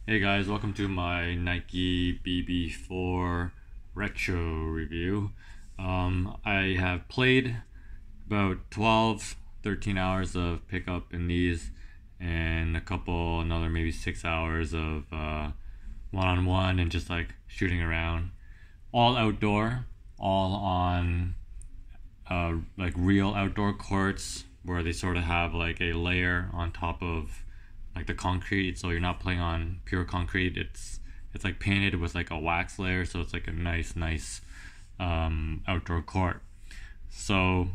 Hey guys, welcome to my Nike BB4 retro review. I have played about 13 hours of pickup in these and another maybe 6 hours of one-on-one and just like shooting around. All outdoor, all on like real outdoor courts where they sort of have like a layer on top of like the concrete, so you're not playing on pure concrete. It's like painted with like a wax layer, so it's like a nice outdoor court. So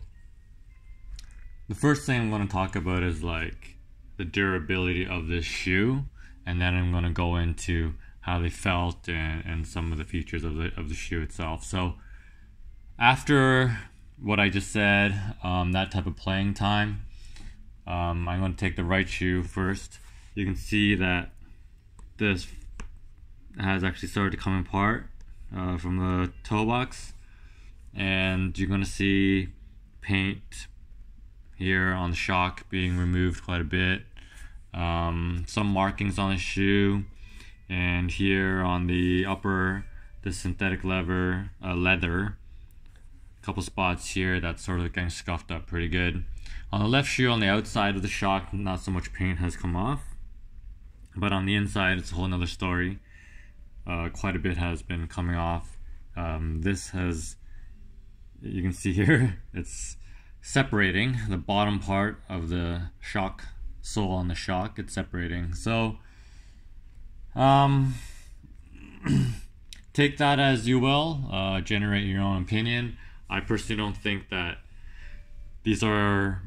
the first thing I'm going to talk about is like the durability of this shoe, and then I'm going to go into how they felt and some of the features of the shoe itself. So after what I just said, that type of playing time, I'm going to take the right shoe first. You can see that this has actually started to come apart from the toe box, and you're going to see paint here on the shock being removed quite a bit, some markings on the shoe, and here on the upper, the synthetic leather, a couple spots here that's sort of getting scuffed up pretty good. On the left shoe, on the outside of the shock, not so much paint has come off, but on the inside it's a whole nother story. Quite a bit has been coming off. This has, you can see here, it's separating the bottom part of the shock sole on the shock. It's separating, so take that as you will, generate your own opinion. I personally don't think that these are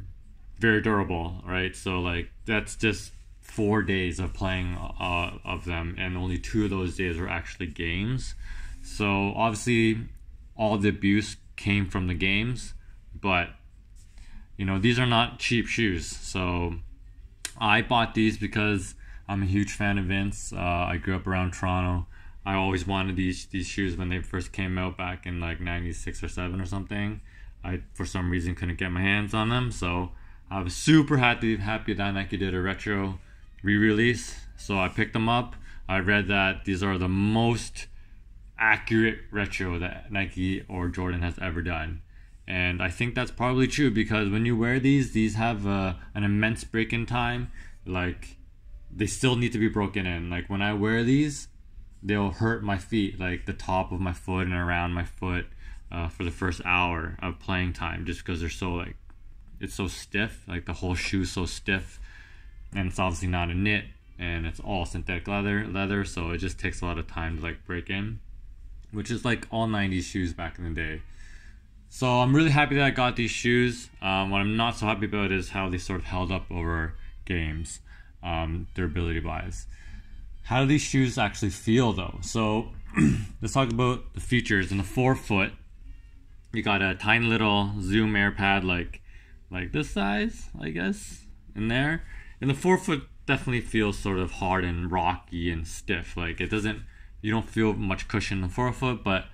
very durable, right? So like that's just 4 days of playing of them, and only 2 of those days were actually games. So obviously all the abuse came from the games, but you know, these are not cheap shoes. So I bought these because I'm a huge fan of Vince. I grew up around Toronto. I always wanted these shoes when they first came out back in like 96 or 7 or something. I for some reason couldn't get my hands on them, so I was super happy that Nike did a retro re-release. So I picked them up. I read that these are the most accurate retro that Nike or Jordan has ever done, and I think that's probably true, because when you wear these have an immense break-in time. Like, they still need to be broken in. Like, when I wear these, they'll hurt my feet, like the top of my foot and around my foot, for the first hour of playing time, just because they're so like, it's so stiff. Like the whole shoe's so stiff, and it's obviously not a knit, and it's all synthetic leather, so it just takes a lot of time to like break in, which is like all 90s shoes back in the day. So I'm really happy that I got these shoes. What I'm not so happy about is how they sort of held up over games, durability wise. How do these shoes actually feel though? So let's talk about the features. In the forefoot, you got a tiny little Zoom air pad like this size, I guess, in there. And the forefoot definitely feels sort of hard and rocky and stiff. Like, it doesn't, you don't feel much cushion in the forefoot, but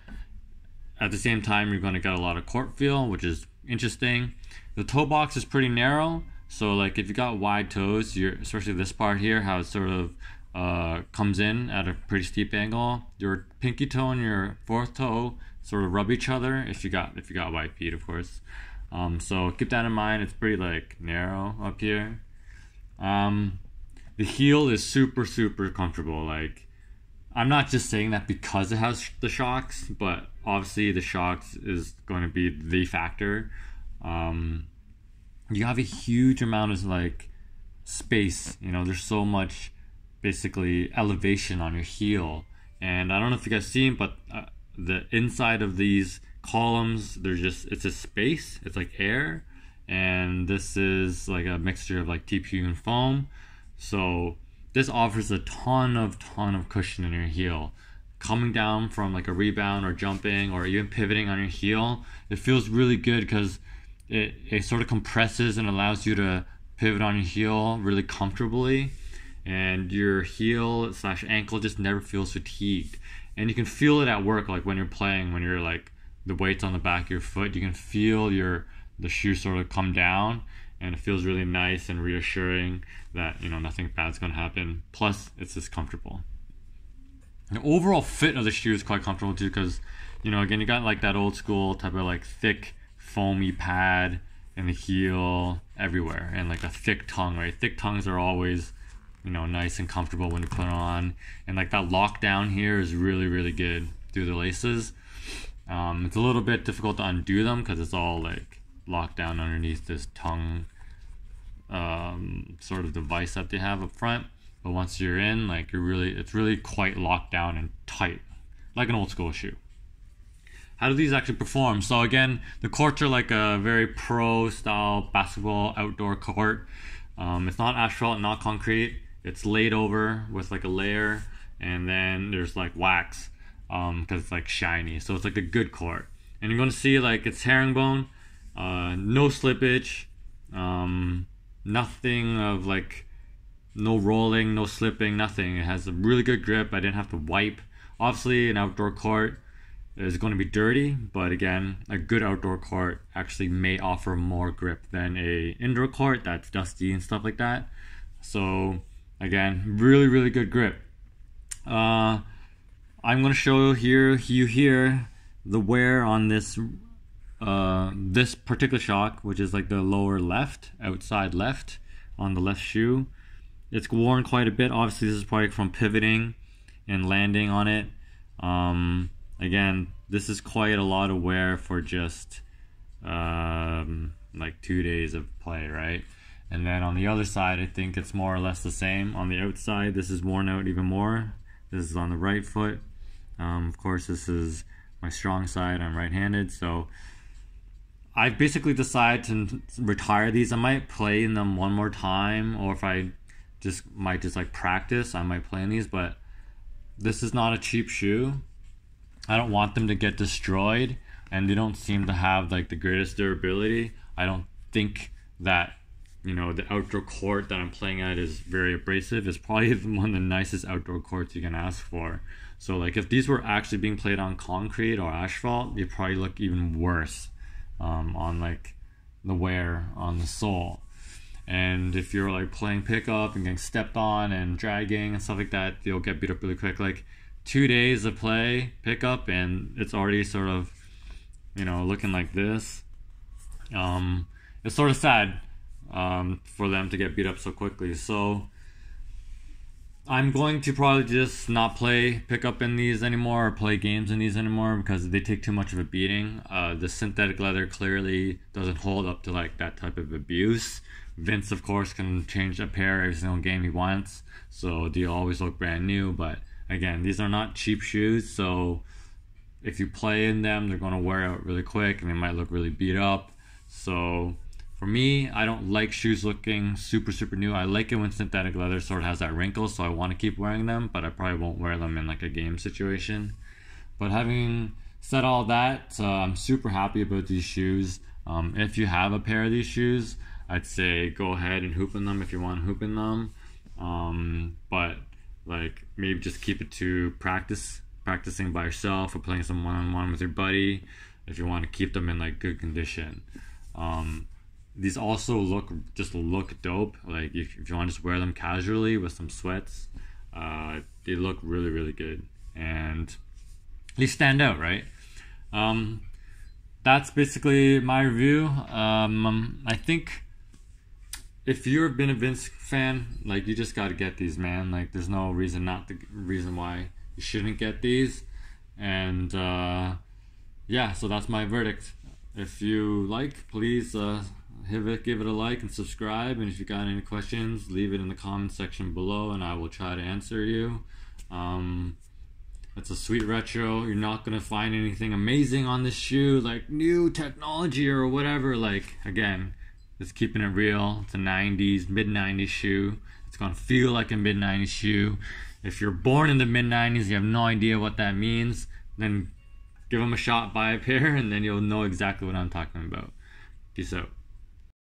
at the same time you're going to get a lot of court feel, which is interesting. The toe box is pretty narrow, so like if you got wide toes, especially this part here, how it sort of comes in at a pretty steep angle, your pinky toe and your fourth toe sort of rub each other if you got wide feet, of course. So keep that in mind. It's pretty like narrow up here. The heel is super comfortable. Like, I'm not just saying that because it has the shocks, but obviously the shocks is going to be the factor. You have a huge amount of like space, you know, there's so much basically elevation on your heel. And I don't know if you guys seen, but the inside of these columns, it's a space, it's like air, and this is like a mixture of like TPU and foam. So this offers a ton of cushion in your heel. Coming down from like a rebound or jumping or even pivoting on your heel, it feels really good because it sort of compresses and allows you to pivot on your heel really comfortably, and your heel / ankle just never feels fatigued. And you can feel it at work, like when you're playing, when you're like the weight's on the back of your foot, you can feel the shoe sort of come down, and it feels really nice and reassuring that, you know, nothing bad's gonna happen. Plus, it's just comfortable. The overall fit of the shoe is quite comfortable too, because, you know, again, you got like that old school type of like thick foamy pad in the heel everywhere, and like a thick tongue, right? Thick tongues are always, you know, nice and comfortable when you put it on, and like that lockdown here is really, really good through the laces. It's a little bit difficult to undo them because it's all like locked down underneath this tongue sort of device that they have up front. But once you're in, like it's really quite locked down and tight, like an old school shoe. How do these actually perform? So again, the courts are like a very pro style basketball outdoor court. It's not asphalt, not concrete. It's laid over with like a layer, and then there's like wax because it's like shiny. So it's like a good court. And you're going to see like it's herringbone, no slippage, nothing of like, no rolling, no slipping, nothing. It has a really good grip. I didn't have to wipe. Obviously, an outdoor court is going to be dirty, but again, a good outdoor court actually may offer more grip than a indoor court that's dusty and stuff like that. So again, really, really good grip. I'm going to show you here the wear on this this particular shock, which is like the lower left, outside left on the left shoe. It's worn quite a bit. Obviously, this is probably from pivoting and landing on it. Again, this is quite a lot of wear for just like 2 days of play, right? And then on the other side, I think it's more or less the same. On the outside, this is worn out even more. This is on the right foot. Of course, this is my strong side. I'm right-handed, so I basically decided to retire these. I might play in them one more time, or if I might just like practice, I might play in these, but this is not a cheap shoe. I don't want them to get destroyed, and they don't seem to have like the greatest durability. I don't think that, you know, the outdoor court that I'm playing at is very abrasive. It's probably one of the nicest outdoor courts you can ask for. So like if these were actually being played on concrete or asphalt, they'd probably look even worse on like the wear on the sole. And if you're like playing pickup and getting stepped on and dragging and stuff like that, you'll get beat up really quick. Like 2 days of play pickup and it's already sort of, you know, looking like this. It's sort of sad for them to get beat up so quickly. So I'm going to probably just not play pickup in these anymore or play games in these anymore because they take too much of a beating. The synthetic leather clearly doesn't hold up to like that type of abuse. Vince, of course, can change a pair every single game he wants, so they always look brand new. But again, these are not cheap shoes, so if you play in them, they're going to wear out really quick and they might look really beat up. So for me, I don't like shoes looking super, super new. I like it when synthetic leather sort of has that wrinkle, so I want to keep wearing them, but I probably won't wear them in like a game situation. But having said all that, I'm super happy about these shoes. If you have a pair of these shoes, I'd say go ahead and hoop in them if you want to hoop in them. But like maybe just keep it to practicing by yourself or playing some one-on-one with your buddy if you want to keep them in like good condition. These also look dope. Like if you want to just wear them casually with some sweats, they look really, really good and they stand out, right? That's basically my review. I think if you've been a Vince fan, like you just got to get these, man. Like there's no reason why you shouldn't get these. And yeah, so that's my verdict. If you like, please give it a like and subscribe. And if you got any questions, leave it in the comment section below and I will try to answer you. It's a sweet retro. You're not gonna find anything amazing on this shoe, like new technology or whatever. Like again, just keeping it real. It's a 90s, mid-90s shoe. It's gonna feel like a mid-90s shoe. If you're born in the mid-90s, you have no idea what that means, then give them a shot, buy a pair, and then you'll know exactly what I'm talking about. Peace out.